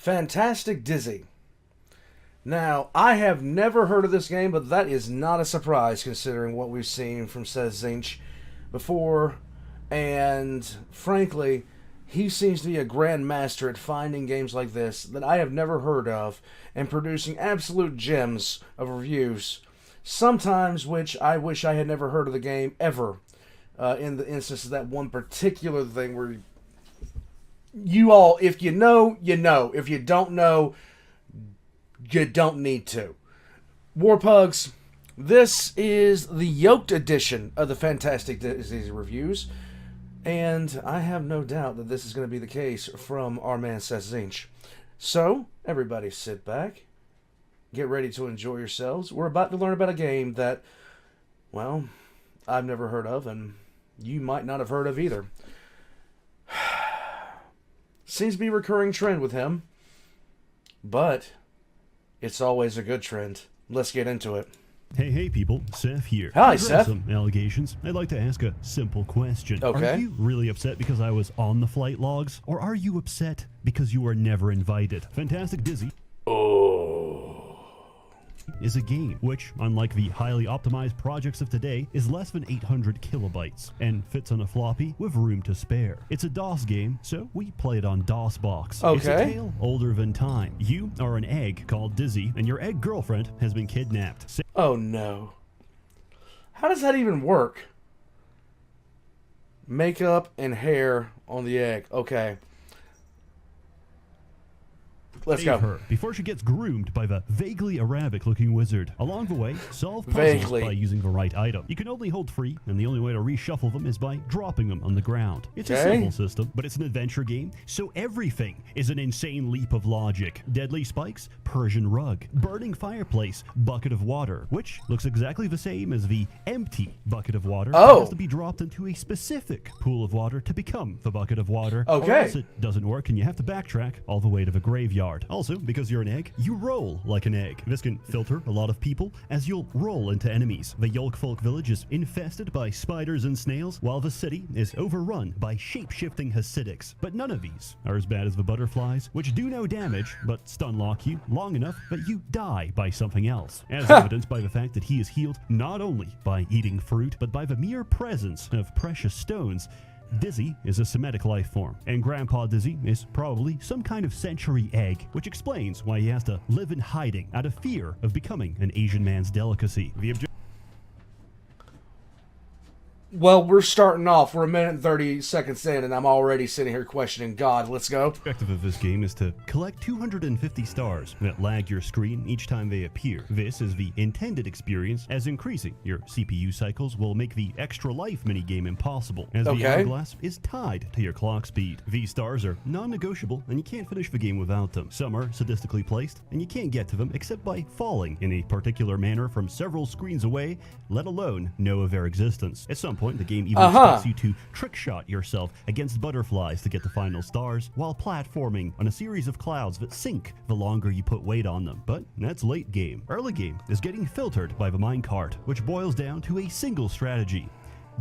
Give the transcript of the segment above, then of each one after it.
Fantastic Dizzy. Now, I have never heard of this game, but that is not a surprise considering what we've seen from SsethTzeentach before. And frankly, he seems to be a grandmaster at finding games like this that I have never heard of and producing absolute gems of reviews. Sometimes which I wish I had never heard of the game ever. In the instance of that one particular thing where you all, if you know, you know. If you don't know, you don't need to. Warpugs, this is the Yolked edition of the Fantastic Dizzy reviews. And I have no doubt that this is going to be the case from our man SsethTzeentach. So, everybody sit back. Get ready to enjoy yourselves. We're about to learn about a game that, well, I've never heard of, and you might not have heard of either. Seems to be a recurring trend with him, but it's always a good trend. Let's get into it. Hey people, Seth here. Hi, Seth. Some allegations. I'd like to ask a simple question. Okay. Are you really upset because I was on the flight logs, or are you upset because you were never invited? Fantastic Dizzy is a game which, unlike the highly optimized projects of today, is less than 800 kilobytes and fits on a floppy with room to spare. It's a DOS game, so we play it on DOSBox. Okay. It's a tale older than time. You are an egg called Dizzy, and your egg girlfriend has been kidnapped. Oh no. How does that even work? Makeup and hair on the egg. Okay. Let's go. Her before she gets groomed by the vaguely Arabic-looking wizard. Along the way, solve puzzles by using the right item. You can only hold 3, and the only way to reshuffle them is by dropping them on the ground. It's a simple system, but it's an adventure game, so everything is an insane leap of logic. Deadly spikes, Persian rug, burning fireplace, bucket of water, which looks exactly the same as the empty bucket of water. It has to be dropped into a specific pool of water to become the bucket of water. Okay. Or else it doesn't work, and you have to backtrack all the way to the graveyard. Also, because you're an egg, you roll like an egg. This can filter a lot of people as you'll roll into enemies. The Yolked village is infested by spiders and snails, while the city is overrun by shape-shifting Hasidics. But none of these are as bad as the butterflies, which do no damage, but stun lock you long enough that you die by something else. As evidenced by the fact that he is healed not only by eating fruit, but by the mere presence of precious stones. Dizzy is a Semitic life form, and Grandpa Dizzy is probably some kind of century egg, which explains why he has to live in hiding out of fear of becoming an Asian man's delicacy. Well, we're starting off. We're a minute and 30 seconds in, and I'm already sitting here questioning God. Let's go. The objective of this game is to collect 250 stars that lag your screen each time they appear. This is the intended experience, as increasing your CPU cycles will make the extra life minigame impossible, as the hourglass is tied to your clock speed. These stars are non-negotiable, and you can't finish the game without them. Some are sadistically placed, and you can't get to them except by falling in a particular manner from several screens away, let alone know of their existence. At some point, the game even expects you to trick shot yourself against butterflies to get the final stars, while platforming on a series of clouds that sink the longer you put weight on them. But that's late game. Early game is getting filtered by the minecart, which boils down to a single strategy.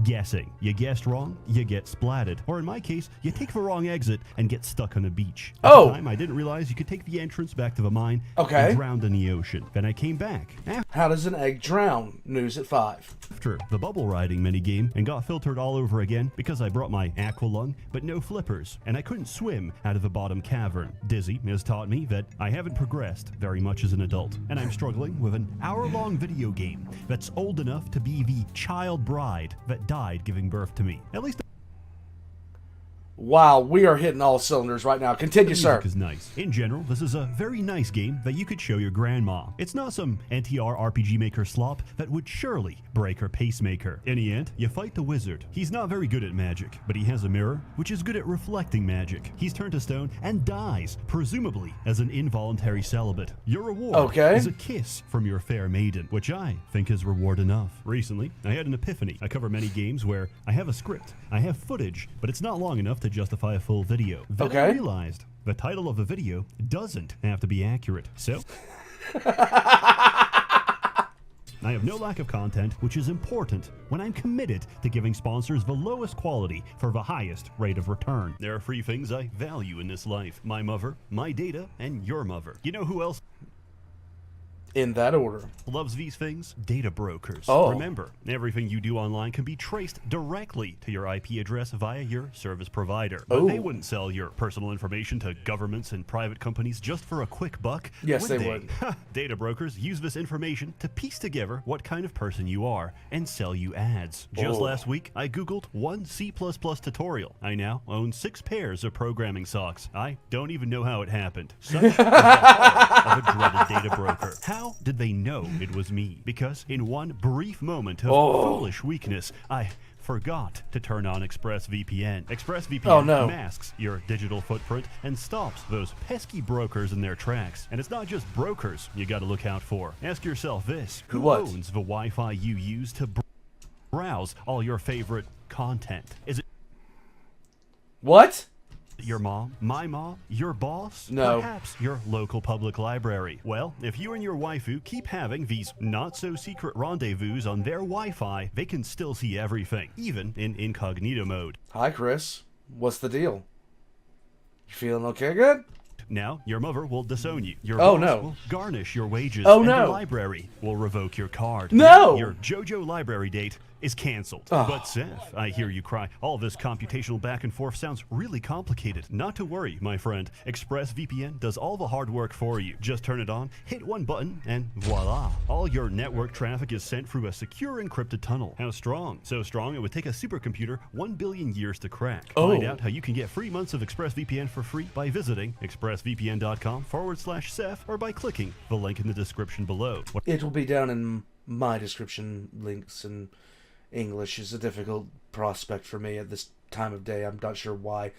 Guessing. You guessed wrong, you get splatted. Or in my case, you take the wrong exit and get stuck on a beach. At the time, I didn't realize you could take the entrance back to the mine and drown in the ocean. Then I came back. How does an egg drown? News at 5. After the bubble riding minigame and got filtered all over again because I brought my aqua lung, but no flippers, and I couldn't swim out of the bottom cavern. Dizzy has taught me that I haven't progressed very much as an adult, and I'm struggling with an hour-long video game that's old enough to be the child bride that died giving birth to me. At least Wow, we are hitting all cylinders right now. Continue, sir. Is nice. In general, this is a very nice game that you could show your grandma. It's not some NTR RPG Maker slop that would surely break her pacemaker. In the end, you fight the wizard. He's not very good at magic, but he has a mirror, which is good at reflecting magic. He's turned to stone and dies, presumably as an involuntary celibate. Your reward is a kiss from your fair maiden, which I think is reward enough. Recently, I had an epiphany. I cover many games where I have a script, I have footage, but it's not long enough to justify a full video. Then I realized the title of the video doesn't have to be accurate. So I have no lack of content, which is important when I'm committed to giving sponsors the lowest quality for the highest rate of return. There are three things I value in this life: my mother, my data, and your mother. You know who else In that order. loves these things? Data brokers. Oh. Remember, everything you do online can be traced directly to your IP address via your service provider. But they wouldn't sell your personal information to governments and private companies just for a quick buck. Yes, they would. Data brokers use this information to piece together what kind of person you are and sell you ads. Just last week, I Googled one C++ tutorial. I now own 6 pairs of programming socks. I don't even know how it happened. Such is the power of a dreaded data broker. How did they know it was me? Because in one brief moment of foolish weakness, I forgot to turn on ExpressVPN. ExpressVPN masks your digital footprint and stops those pesky brokers in their tracks. And it's not just brokers you gotta look out for. Ask yourself this: who owns the Wi-Fi you use to browse all your favorite content? Is it What? your mom, my mom, your boss? No. Perhaps your local public library. Well, if you and your waifu keep having these not-so-secret rendezvous on their Wi-Fi, they can still see everything, even in incognito mode. Hi, Chris. What's the deal? You feeling okay, good? Now, your mother will disown you. Your boss will garnish your wages. Oh, and no. the library will revoke your card. No! Your JoJo library date is canceled. But Seth, I hear you cry. All this computational back and forth sounds really complicated. Not to worry, my friend. ExpressVPN does all the hard work for you. Just turn it on, hit one button, and voila. All your network traffic is sent through a secure encrypted tunnel. How strong? So strong it would take a supercomputer 1 billion years to crack. Find out how you can get 3 months of ExpressVPN for free by visiting expressvpn.com/Seth or by clicking the link in the description below. It will be down in my description links, and English is a difficult prospect for me at this time of day. I'm not sure why.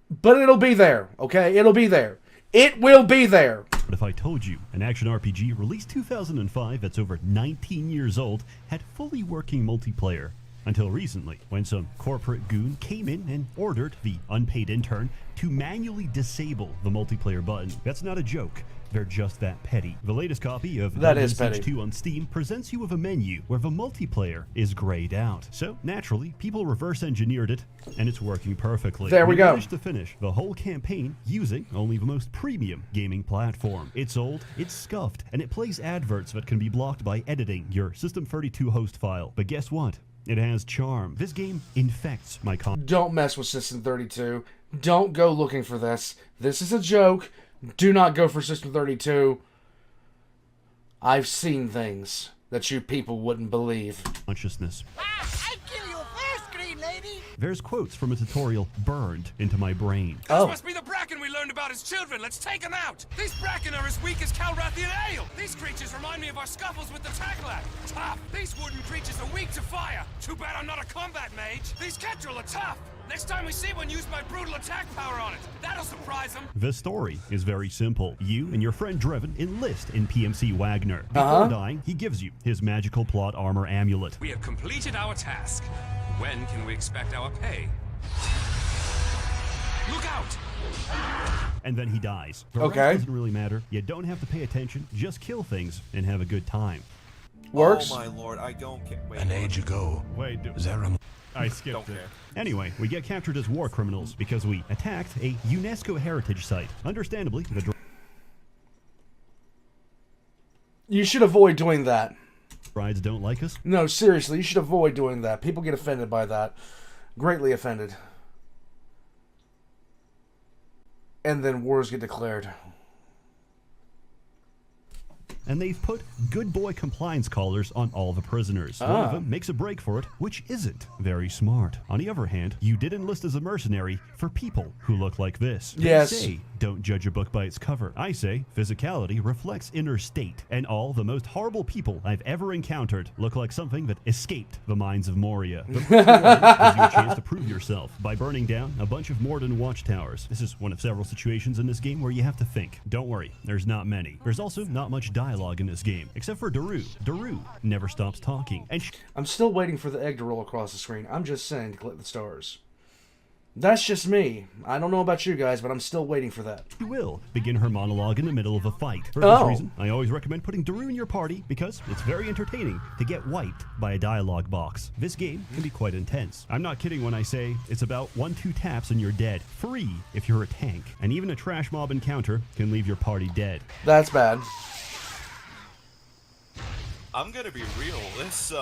But it'll be there, okay? It'll be there. It will be there. But if I told you an action RPG released 2005 that's over 19 years old had fully working multiplayer until recently, when some corporate goon came in and ordered the unpaid intern to manually disable the multiplayer button. That's not a joke. They're just that petty. The latest copy of Dungeon Siege 2 on Steam presents you with a menu where the multiplayer is grayed out. So naturally, people reverse engineered it, and it's working perfectly. There we go. Managed to finish the whole campaign using only the most premium gaming platform. It's old, it's scuffed, and it plays adverts that can be blocked by editing your System32 host file. But guess what? It has charm. This game infects my Don't mess with System32. Don't go looking for this. This is a joke. Do not go for System32. I've seen things that you people wouldn't believe. consciousness. I'd kill you first, green lady! There's quotes from a tutorial burned into my brain. This must be the Bracken we learned about as children. Let's take them out. These Bracken are as weak as Calrathian ale. These creatures remind me of our scuffles with the Tackler. Tough. These wooden creatures are weak to fire. Too bad I'm not a combat mage. These Ketrel are tough. Next time we see one, use my brutal attack power on it. That'll surprise them. The story is very simple. You and your friend Drevin enlist in PMC Wagner. Before dying, he gives you his magical plot armor amulet. We have completed our task. When can we expect our pay? Look out! And then he dies. The Okay. rest doesn't really matter. You don't have to pay attention. Just kill things and have a good time. Works? Oh my lord, I don't care. Wait, An age ago, Wait, Zeram. I skipped Don't it. care. Anyway, we get captured as war criminals because we attacked a UNESCO heritage site. Understandably, the You should avoid doing that. brides don't like us. No, seriously, you should avoid doing that. People get offended by that. Greatly offended. And then wars get declared. And they've put good boy compliance collars on all the prisoners. One of them makes a break for it, which isn't very smart. On the other hand, you did enlist as a mercenary for people who look like this. Yes. They say, don't judge a book by its cover. I say, physicality reflects inner state. And all the most horrible people I've ever encountered look like something that escaped the minds of Moria. The first reward gives you a chance to prove yourself by burning down a bunch of Morden watchtowers. This is one of several situations in this game where you have to think. Don't worry, there's not many. There's also not much dialogue in this game, except for Daru. Daru never stops talking. And I'm still waiting for the egg to roll across the screen. I'm just saying to collect the stars. That's just me. I don't know about you guys, but I'm still waiting for that. She will begin her monologue in the middle of a fight. For this reason, I always recommend putting Daru in your party because it's very entertaining to get wiped by a dialogue box. This game can be quite intense. I'm not kidding when I say it's about 1-2 taps and you're dead. Free if you're a tank. And even a trash mob encounter can leave your party dead. That's bad. I'm gonna be real. This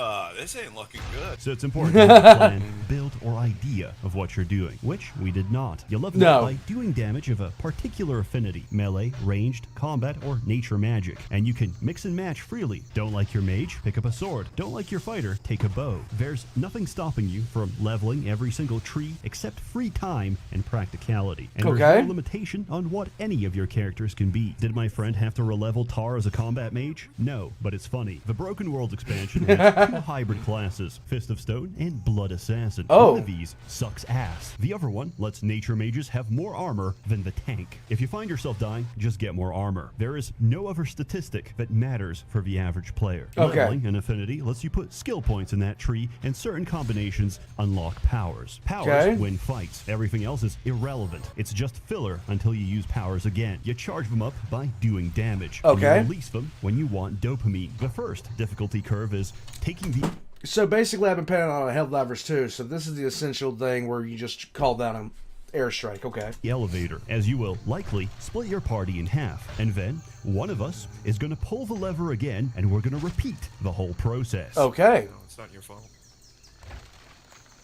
ain't looking good. So it's important to have a plan, build, or idea of what you're doing, which we did not. You level up by doing damage of a particular affinity, melee, ranged, combat, or nature magic, and you can mix and match freely. Don't like your mage? Pick up a sword. Don't like your fighter? Take a bow. There's nothing stopping you from leveling every single tree except free time and practicality. And there's no limitation on what any of your characters can be. Did my friend have to relevel Tar as a combat mage? No, but it's funny. The Broken Worlds expansion has 2 hybrid classes, Fist of Stone and Blood Assassin. One of these sucks ass. The other one lets nature mages have more armor than the tank. If you find yourself dying, just get more armor. There is no other statistic that matters for the average player. Leveling an affinity lets you put skill points in that tree, and certain combinations unlock powers. Powers win fights. Everything else is irrelevant. It's just filler until you use powers again. You charge them up by doing damage. And you release them when you want dopamine. The first difficulty curve is taking the... So basically I've been playing on a Helldivers too, so this is the essential thing where you just call down an airstrike, elevator, as you will likely split your party in half, and then one of us is going to pull the lever again, and we're going to repeat the whole process. No, it's not your fault.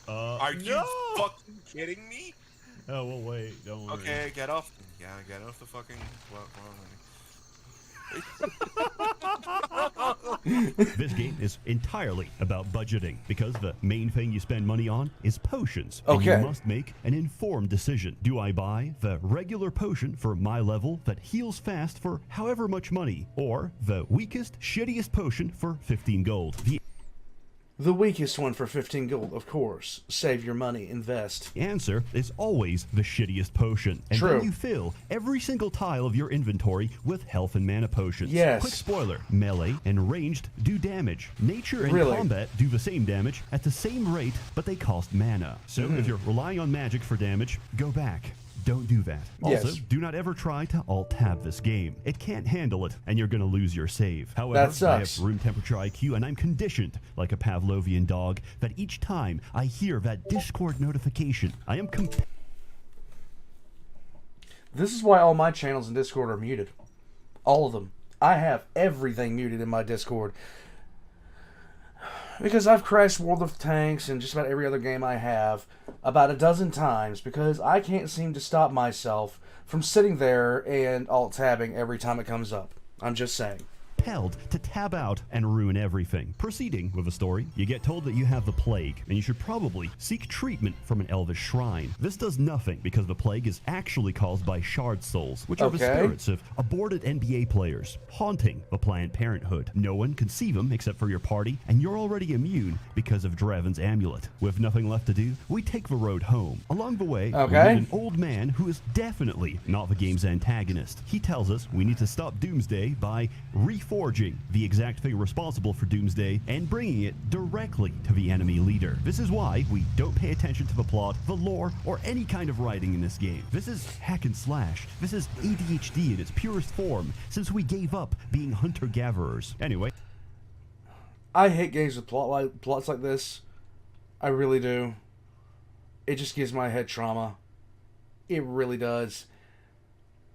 Are you fucking kidding me? Oh, well, wait, don't worry. Okay, get off. Yeah, get off the fucking... This game is entirely about budgeting because the main thing you spend money on is potions. And you must make an informed decision. Do I buy the regular potion for my level that heals fast for however much money, or the weakest, shittiest potion for 15 gold? The weakest one for 15 gold, of course. Save your money, invest. The answer is always the shittiest potion. And then you fill every single tile of your inventory with health and mana potions. Quick spoiler, melee and ranged do damage. Nature and combat do the same damage at the same rate, but they cost mana. So if you're relying on magic for damage, go back. Don't do that. Also, do not ever try to alt-tab this game. It can't handle it, and you're going to lose your save. However, I have room temperature IQ, and I'm conditioned, like a Pavlovian dog, that each time I hear that Discord notification, I am This is why all my channels in Discord are muted. All of them. I have everything muted in my Discord. Because I've crashed World of Tanks and just about every other game I have about a dozen times because I can't seem to stop myself from sitting there and alt-tabbing every time it comes up. I'm just saying. Compelled to tab out and ruin everything. Proceeding with a story, you get told that you have the plague, and you should probably seek treatment from an elvish shrine. This does nothing because the plague is actually caused by shard souls, which are the spirits of aborted NBA players, haunting the Planned Parenthood. No one can see them except for your party, and you're already immune because of Draven's amulet. With nothing left to do, we take the road home. Along the way, we meet an old man who is definitely not the game's antagonist. He tells us we need to stop Doomsday by reforging the exact thing responsible for Doomsday and bringing it directly to the enemy leader. This is why we don't pay attention to the plot, the lore, or any kind of writing in this game. This is hack and slash. This is ADHD in its purest form, since we gave up being hunter-gatherers. Anyway. I hate games with plots like this. I really do. It just gives my head trauma. It really does.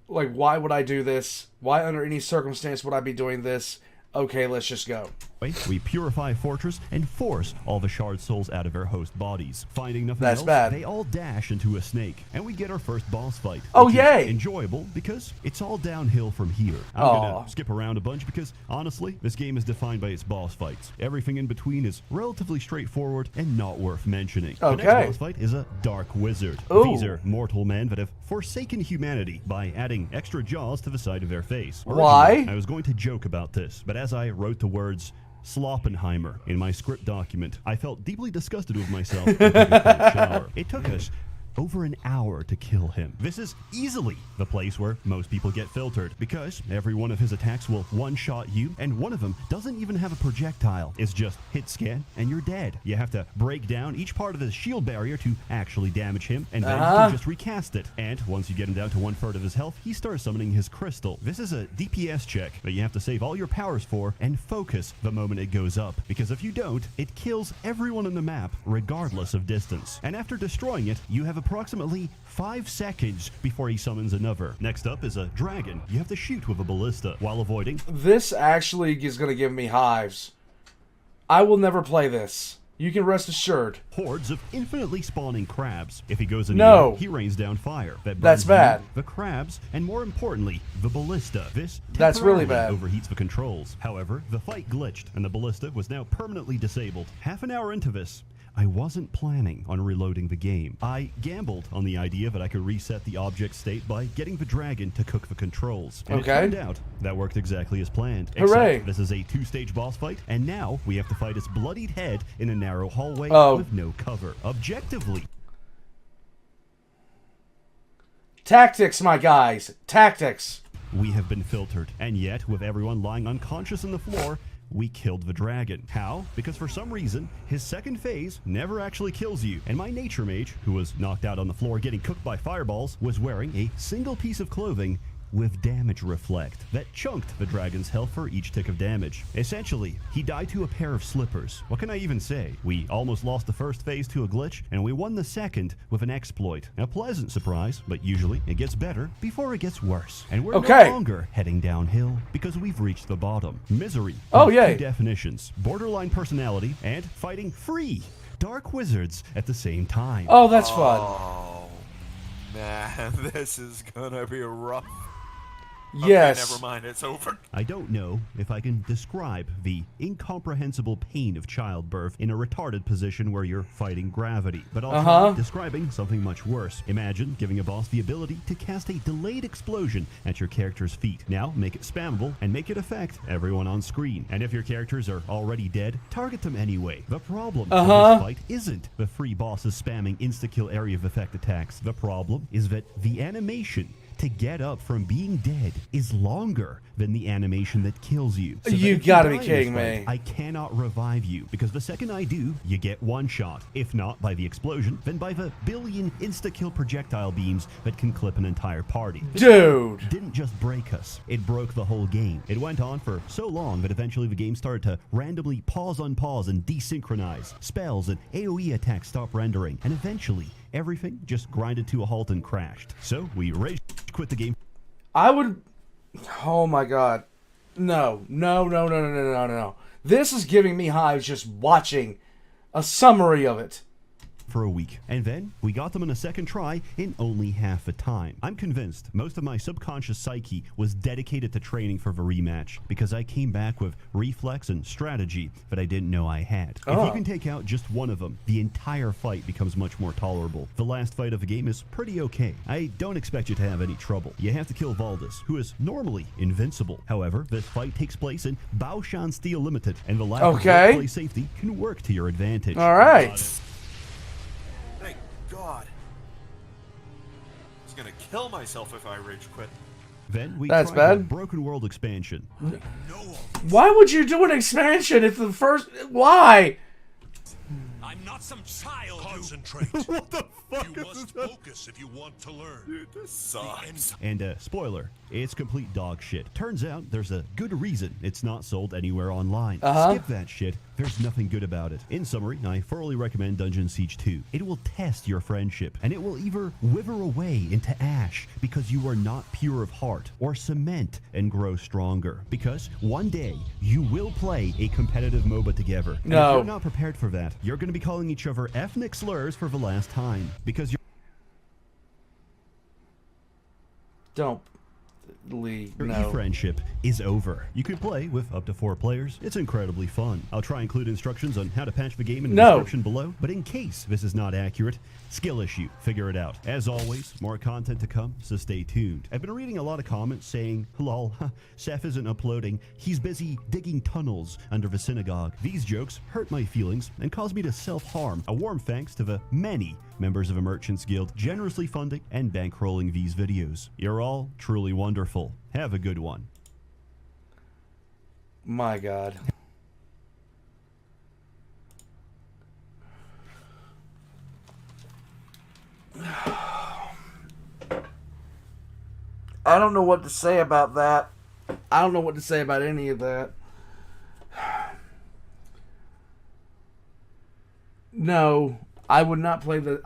Like, why would I do this? Why under any circumstance would I be doing this? Okay, let's just go. We purify Fortress and force all the shard souls out of their host bodies. Finding nothing else, they all dash into a snake, and we get our first boss fight. Oh, yay! Enjoyable because it's all downhill from here. I'm gonna skip around a bunch because, honestly, this game is defined by its boss fights. Everything in between is relatively straightforward and not worth mentioning. The next boss fight is a dark wizard. These are mortal men that have forsaken humanity by adding extra jaws to the side of their face. Why? I was going to joke about this, but as I wrote the words Sloppenheimer in my script document, I felt deeply disgusted with myself and took a cold shower. It took us over an hour to kill him. This is easily the place where most people get filtered, because every one of his attacks will one-shot you, and one of them doesn't even have a projectile. It's just hit scan, and you're dead. You have to break down each part of his shield barrier to actually damage him, and then you can just recast it. And once you get him down to 1/3 of his health, he starts summoning his crystal. This is a DPS check that you have to save all your powers for and focus the moment it goes up, because if you don't, it kills everyone on the map regardless of distance. And after destroying it, you have approximately 5 seconds before he summons another. Next up is a dragon. You have to shoot with a ballista while avoiding. This actually is going to give me hives. I will never play this. You can rest assured. Hordes of infinitely spawning crabs. If he goes in No. the air, he rains down fire. That That's burns you, bad. the crabs, and more importantly, the ballista. This That's really temporarily bad. overheats the controls. However, the fight glitched, and the ballista was now permanently disabled. Half an hour into this, I wasn't planning on reloading the game. I gambled on the idea that I could reset the object state by getting the dragon to cook the controls. And Okay. it turned out that worked exactly as planned. Hooray. Except this is a 2-stage boss fight, and now we have to fight its bloodied head in a narrow hallway with no cover. Objectively, Tactics, my guys. Tactics. we have been filtered, and yet, with everyone lying unconscious on the floor, we killed the dragon. How? Because for some reason, his second phase never actually kills you, and my nature mage, who was knocked out on the floor getting cooked by fireballs, was wearing a single piece of clothing with damage reflect that chunked the dragon's health for each tick of damage. Essentially, he died to a pair of slippers. What can I even say? We almost lost the first phase to a glitch, and we won the second with an exploit. A pleasant surprise, but usually it gets better before it gets worse. And we're no longer heading downhill because we've reached the bottom. Misery. Oh, yay. 2 definitions: borderline personality and fighting free dark wizards at the same time. Oh, that's fun. Oh, man, this is gonna be rough. Yes. Okay, never mind, it's over. I don't know if I can describe the incomprehensible pain of childbirth in a retarded position where you're fighting gravity, but I'll try describing something much worse. Imagine giving a boss the ability to cast a delayed explosion at your character's feet. Now make it spammable and make it affect everyone on screen. And if your characters are already dead, target them anyway. The problem with this fight isn't the free bosses spamming insta-kill area of effect attacks. The problem is that the animation to get up from being dead is longer than the animation that kills you. So You that if gotta die be in kidding this fight, me. I cannot revive you, because the second I do, you get one shot. If not by the explosion, then by the billion insta-kill projectile beams that can clip an entire party. Dude. This didn't just break us, it broke the whole game. It went on for so long that eventually the game started to randomly pause on pause and desynchronize. Spells and AoE attacks stopped rendering, and eventually everything just grinded to a halt and crashed. So we rage quit the game. I would... Oh my god. No. No. This is giving me hives just watching a summary of it. For a week, and then we got them in a second try in only half the time. I'm convinced most of my subconscious psyche was dedicated to training for the rematch, because I came back with reflex and strategy that I didn't know I had. If you can take out just one of them, the entire fight becomes much more tolerable. The last fight of the game is pretty okay. I don't expect you to have any trouble. You have to kill Valdis, who is normally invincible. However, this fight takes place in Baoshan Steel Limited, and the lack of workplace safety can work to your advantage. All right. Thank God. I was gonna kill myself if I rage quit. Then we That's tried the bad. Broken World expansion. Why would you do an expansion if the first... Why? I'm not some child. Concentrate. What the fuck You is must this? focus if you want to learn. Dude, this sucks. And spoiler, it's complete dog shit. Turns out there's a good reason it's not sold anywhere online. Skip that shit. There's nothing good about it. In summary, I thoroughly recommend Dungeon Siege 2. It will test your friendship, and it will either wither away into ash because you are not pure of heart, or cement and grow stronger. Because one day, you will play a competitive MOBA together. And if you're not prepared for that, you're going to be calling each other ethnic slurs for the last time. Because you're Don't leave. Your No. e-friendship is over. You can play with up to 4 players. It's incredibly fun. I'll try and include instructions on how to patch the game in the description below, but in case this is not accurate, skill issue, figure it out. As always, more content to come, so stay tuned. I've been reading a lot of comments saying, lol, Seth isn't uploading. He's busy digging tunnels under the synagogue. These jokes hurt my feelings and caused me to self-harm. A warm thanks to the many members of a Merchants Guild generously funding and bankrolling these videos. You're all truly wonderful. Have a good one. My God. I don't know what to say about that. I don't know what to say about any of that. No, I would not play the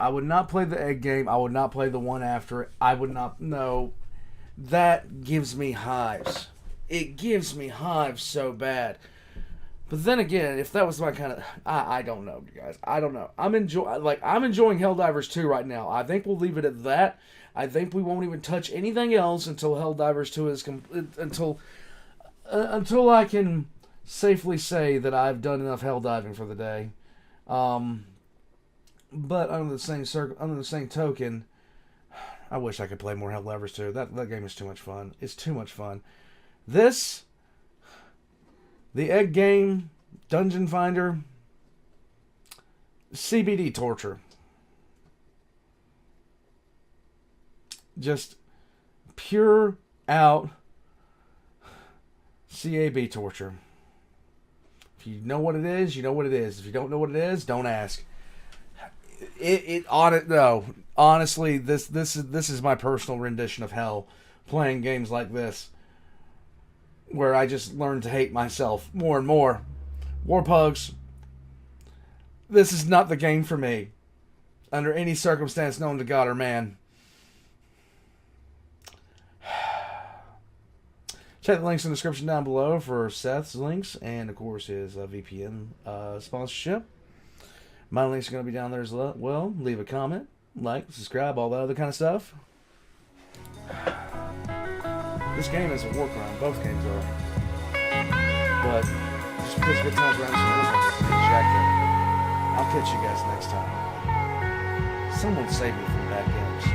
egg game. I would not play the one after it. I would not. No. That gives me hives. It gives me hives so bad. But then again, if that was my kind of, I don't know, you guys. I don't know. I'm enjoying Helldivers 2 right now. I think we'll leave it at that. I think we won't even touch anything else until Helldivers 2 is until I can safely say that I've done enough Helldiving for the day. But under the same token, I wish I could play more Helldivers 2. That game is too much fun. It's too much fun. The egg game, Dungeon Finder, CBD torture. Just pure out CAB torture. If you know what it is, you know what it is. If you don't know what it is, don't ask. Honestly, this is my personal rendition of hell, playing games like this, where I just learned to hate myself more and more. Warpugs, this is not the game for me, under any circumstance known to God or man. Check the links in the description down below for Seth's links and, of course, his VPN sponsorship. My links are going to be down there as well. Leave a comment, like, subscribe, all that other kind of stuff. This game is a war crime. Both games are. But just because good times around some I'll catch you guys next time. Someone save me from bad games.